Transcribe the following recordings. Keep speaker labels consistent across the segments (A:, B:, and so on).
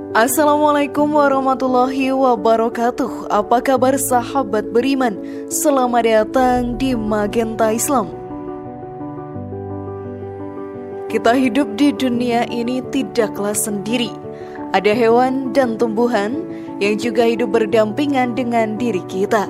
A: Assalamualaikum warahmatullahi wabarakatuh. Apa kabar sahabat beriman? Selamat datang di Magenta Islam. Kita hidup di dunia ini tidaklah sendiri. Ada hewan dan tumbuhan yang juga hidup berdampingan dengan diri kita.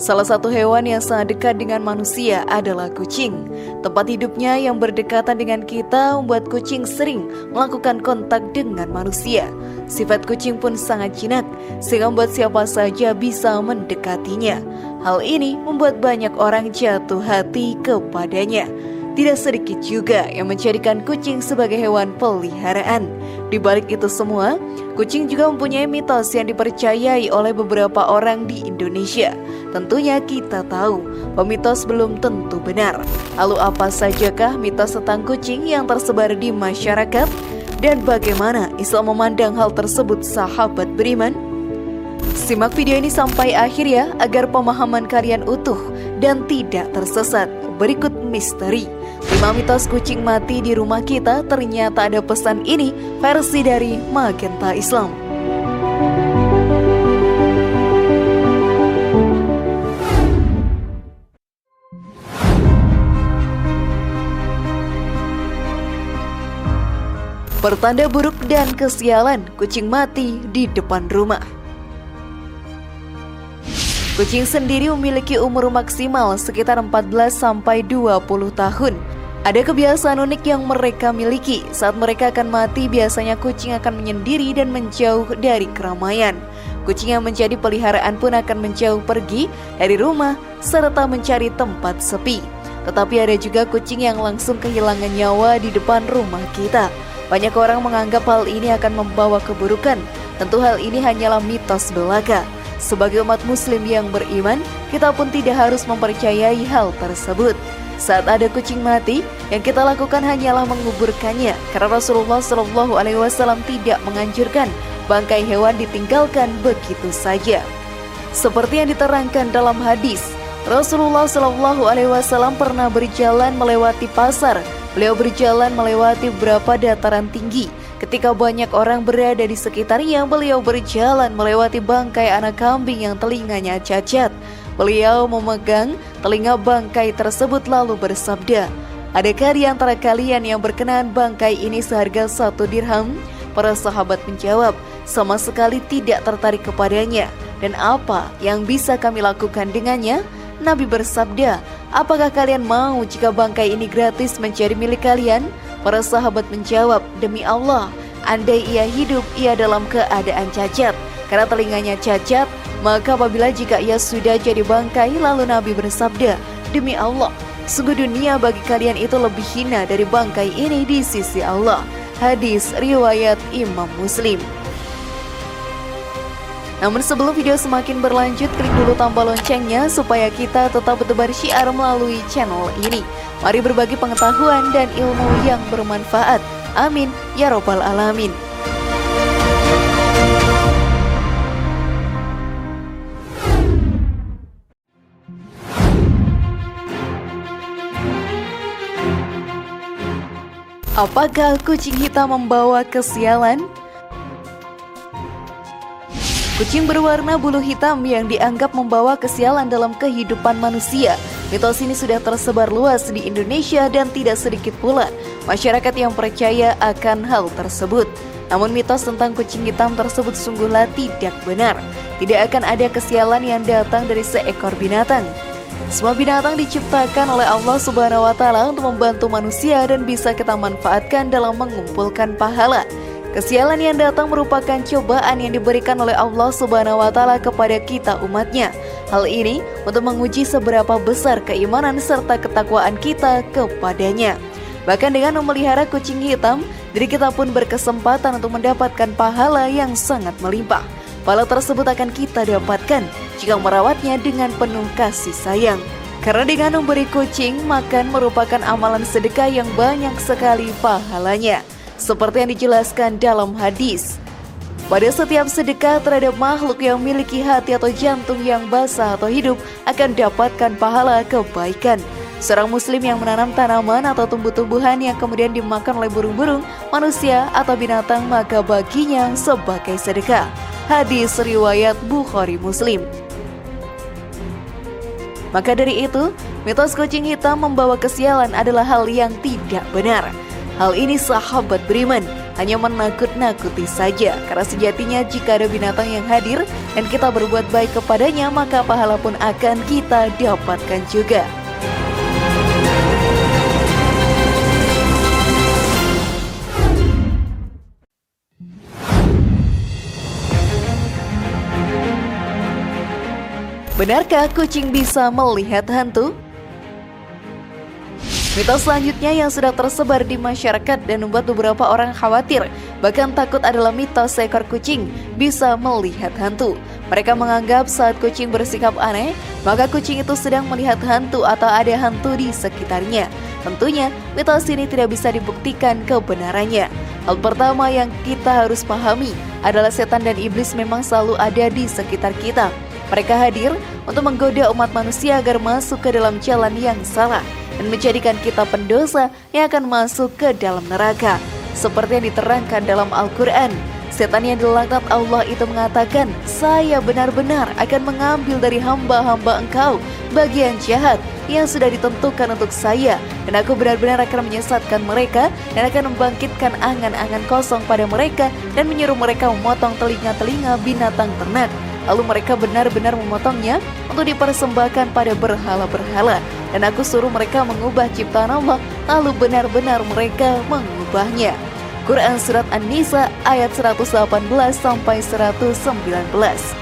A: Salah satu hewan yang sangat dekat dengan manusia adalah kucing. Tempat hidupnya yang berdekatan dengan kita membuat kucing sering melakukan kontak dengan manusia. Sifat kucing pun sangat jinak, sehingga membuat siapa saja bisa mendekatinya. Hal ini membuat banyak orang jatuh hati kepadanya. Tidak sedikit juga yang menjadikan kucing sebagai hewan peliharaan. Di balik itu semua, kucing juga mempunyai mitos yang dipercayai oleh beberapa orang di Indonesia. Tentunya kita tahu, mitos belum tentu benar. Lalu apa sajakah mitos tentang kucing yang tersebar di masyarakat? Dan bagaimana Islam memandang hal tersebut, sahabat beriman? Simak video ini sampai akhir ya, agar pemahaman kalian utuh dan tidak tersesat. Berikut misteri 5 mitos kucing mati di rumah kita. Ternyata ada pesan ini versi dari Magenta Islam. Pertanda buruk dan kesialan kucing mati di depan rumah. Kucing sendiri memiliki umur maksimal sekitar 14-20 tahun. Ada kebiasaan unik yang mereka miliki. Saat mereka akan mati, biasanya kucing akan menyendiri dan menjauh dari keramaian. Kucing yang menjadi peliharaan pun akan menjauh pergi dari rumah serta mencari tempat sepi. Tetapi ada juga kucing yang langsung kehilangan nyawa di depan rumah kita. Banyak orang menganggap hal ini akan membawa keburukan. Tentu hal ini hanyalah mitos belaka. Sebagai umat muslim yang beriman, kita pun tidak harus mempercayai hal tersebut. Saat ada kucing mati, yang kita lakukan hanyalah menguburkannya, karena Rasulullah SAW tidak menganjurkan bangkai hewan ditinggalkan begitu saja. Seperti yang diterangkan dalam hadis, Rasulullah SAW pernah berjalan melewati pasar. Beliau berjalan melewati beberapa dataran tinggi. Ketika banyak orang berada di sekitarnya, beliau berjalan melewati bangkai anak kambing yang telinganya cacat. Beliau memegang telinga bangkai tersebut lalu bersabda, "Adakah di antara kalian yang berkenan bangkai ini seharga 1 dirham?" Para sahabat menjawab, "Sama sekali tidak tertarik kepadanya. Dan apa yang bisa kami lakukan dengannya?" Nabi bersabda, "Apakah kalian mau jika bangkai ini gratis menjadi milik kalian?" Para sahabat menjawab, "Demi Allah, andai ia hidup, ia dalam keadaan cacat. Karena telinganya cacat, maka apabila jika ia sudah jadi bangkai." Lalu Nabi bersabda, "Demi Allah, sungguh dunia bagi kalian itu lebih hina dari bangkai ini di sisi Allah." Hadis riwayat Imam Muslim. Namun sebelum video semakin berlanjut, klik dulu tombol loncengnya supaya kita tetap bertebar syiar melalui channel ini. Mari berbagi pengetahuan dan ilmu yang bermanfaat. Amin ya robbal alamin. Apakah kucing hitam membawa kesialan? Kucing berwarna bulu hitam yang dianggap membawa kesialan dalam kehidupan manusia. Mitos ini sudah tersebar luas di Indonesia dan tidak sedikit pula masyarakat yang percaya akan hal tersebut. Namun mitos tentang kucing hitam tersebut sungguhlah tidak benar. Tidak akan ada kesialan yang datang dari seekor binatang. Semua binatang diciptakan oleh Allah Subhanahu wa Ta'ala untuk membantu manusia dan bisa kita manfaatkan dalam mengumpulkan pahala. Kesialan yang datang merupakan cobaan yang diberikan oleh Allah Subhanahu wa Ta'ala kepada kita umatnya. Hal ini untuk menguji seberapa besar keimanan serta ketakwaan kita kepadanya. Bahkan dengan memelihara kucing hitam, diri kita pun berkesempatan untuk mendapatkan pahala yang sangat melimpah. Pahala tersebut akan kita dapatkan jika merawatnya dengan penuh kasih sayang. Karena dengan memberi kucing makan merupakan amalan sedekah yang banyak sekali pahalanya. Seperti yang dijelaskan dalam hadis, pada setiap sedekah terhadap makhluk yang memiliki hati atau jantung yang basah atau hidup akan dapatkan pahala kebaikan. Seorang muslim yang menanam tanaman atau tumbuh-tumbuhan yang kemudian dimakan oleh burung-burung, manusia atau binatang, maka baginya sebagai sedekah. Hadis riwayat Bukhari Muslim. Maka dari itu, mitos kucing hitam membawa kesialan adalah hal yang tidak benar. Hal ini sahabat beriman hanya menakut-nakuti saja, karena sejatinya jika ada binatang yang hadir dan kita berbuat baik kepadanya, maka pahala pun akan kita dapatkan juga. Benarkah kucing bisa melihat hantu? Mitos selanjutnya yang sudah tersebar di masyarakat dan membuat beberapa orang khawatir, bahkan takut, adalah mitos seekor kucing bisa melihat hantu. Mereka menganggap saat kucing bersikap aneh, maka kucing itu sedang melihat hantu atau ada hantu di sekitarnya. Tentunya, mitos ini tidak bisa dibuktikan kebenarannya. Hal pertama yang kita harus pahami adalah setan dan iblis memang selalu ada di sekitar kita. Mereka hadir untuk menggoda umat manusia agar masuk ke dalam jalan yang salah dan menjadikan kita pendosa yang akan masuk ke dalam neraka. Seperti yang diterangkan dalam Al-Quran, setan yang dilaknat Allah itu mengatakan, "Saya benar-benar akan mengambil dari hamba-hamba engkau bagian jahat yang sudah ditentukan untuk saya, dan aku benar-benar akan menyesatkan mereka dan akan membangkitkan angan-angan kosong pada mereka dan menyuruh mereka memotong telinga-telinga binatang ternak. Lalu mereka benar-benar memotongnya untuk dipersembahkan pada berhala-berhala. Dan aku suruh mereka mengubah ciptaan Allah, lalu benar-benar mereka mengubahnya." Quran Surat An-Nisa ayat 118-119.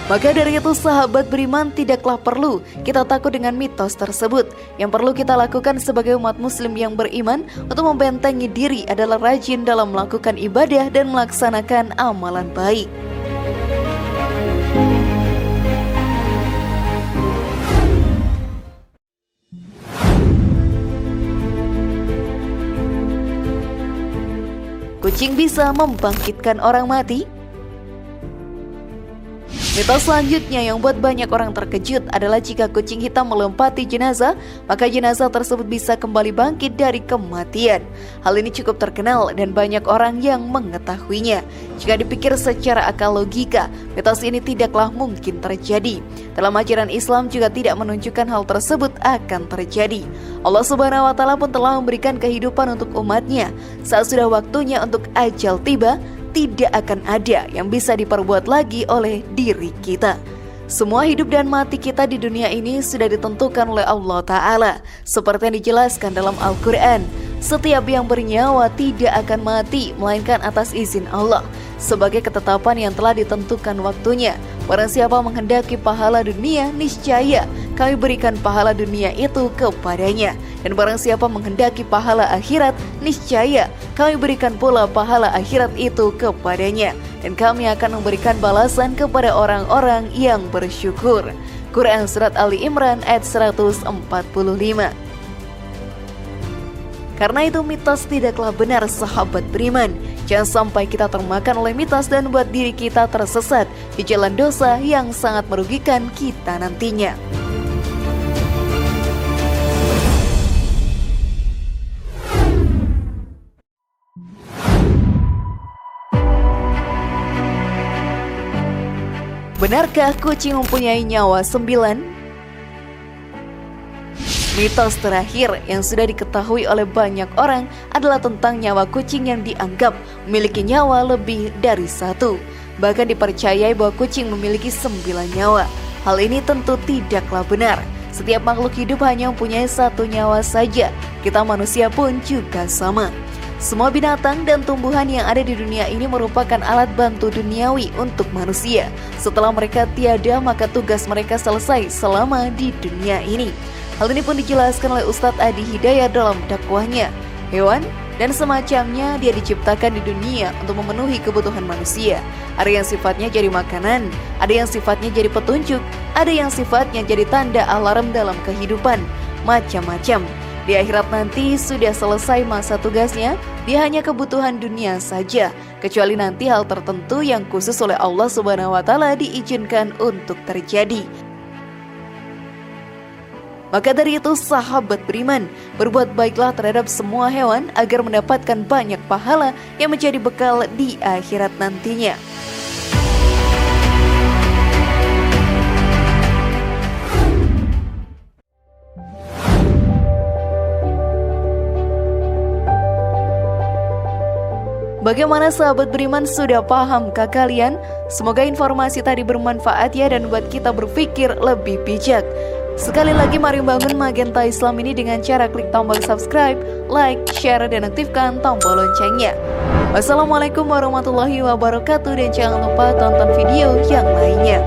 A: Maka dari itu sahabat beriman, tidaklah perlu kita takut dengan mitos tersebut. Yang perlu kita lakukan sebagai umat muslim yang beriman untuk membentengi diri adalah rajin dalam melakukan ibadah dan melaksanakan amalan baik. Kucing bisa membangkitkan orang mati? Mitos selanjutnya yang buat banyak orang terkejut adalah jika kucing hitam melompati jenazah, maka jenazah tersebut bisa kembali bangkit dari kematian. Hal ini cukup terkenal dan banyak orang yang mengetahuinya. Jika dipikir secara akal logika, mitos ini tidaklah mungkin terjadi. Dalam ajaran Islam juga tidak menunjukkan hal tersebut akan terjadi. Allah Subhanahu wa Ta'ala pun telah memberikan kehidupan untuk umatnya. Saat sudah waktunya untuk ajal tiba, tidak akan ada yang bisa diperbuat lagi oleh diri kita. Semua hidup dan mati kita di dunia ini sudah ditentukan oleh Allah Ta'ala. Seperti yang dijelaskan dalam Al-Quran, setiap yang bernyawa tidak akan mati melainkan atas izin Allah, sebagai ketetapan yang telah ditentukan waktunya. Barang siapa menghendaki pahala dunia, niscaya kami berikan pahala dunia itu kepadanya. Dan barang siapa menghendaki pahala akhirat, niscaya kami berikan pula pahala akhirat itu kepadanya. Dan kami akan memberikan balasan kepada orang-orang yang bersyukur. Quran Surat Ali Imran ayat 145. Karena itu mitos tidaklah benar sahabat beriman. Jangan sampai kita termakan oleh mitos dan buat diri kita tersesat di jalan dosa yang sangat merugikan kita nantinya. Benarkah kucing mempunyai nyawa 9? Mitos terakhir yang sudah diketahui oleh banyak orang adalah tentang nyawa kucing yang dianggap memiliki nyawa lebih dari 1. Bahkan dipercayai bahwa kucing memiliki 9 nyawa. Hal ini tentu tidaklah benar. Setiap makhluk hidup hanya mempunyai 1 nyawa saja. Kita manusia pun juga sama. Semua binatang dan tumbuhan yang ada di dunia ini merupakan alat bantu duniawi untuk manusia. Setelah mereka tiada, maka tugas mereka selesai selama di dunia ini. Hal ini pun dijelaskan oleh Ustadz Adi Hidayat dalam dakwahnya. Hewan dan semacamnya dia diciptakan di dunia untuk memenuhi kebutuhan manusia. Ada yang sifatnya jadi makanan, ada yang sifatnya jadi petunjuk, ada yang sifatnya jadi tanda alarm dalam kehidupan. Macam-macam. Di akhirat nanti sudah selesai masa tugasnya, dia hanya kebutuhan dunia saja. Kecuali nanti hal tertentu yang khusus oleh Allah Subhanahu wa Ta'ala diizinkan untuk terjadi. Maka dari itu sahabat beriman, berbuat baiklah terhadap semua hewan agar mendapatkan banyak pahala yang menjadi bekal di akhirat nantinya. Bagaimana sahabat beriman, sudah pahamkah kalian? Semoga informasi tadi bermanfaat ya dan buat kita berpikir lebih bijak. Sekali lagi mari bangun Magenta Islam ini dengan cara klik tombol subscribe, like, share, dan aktifkan tombol loncengnya. Wassalamualaikum warahmatullahi wabarakatuh dan jangan lupa tonton video yang lainnya.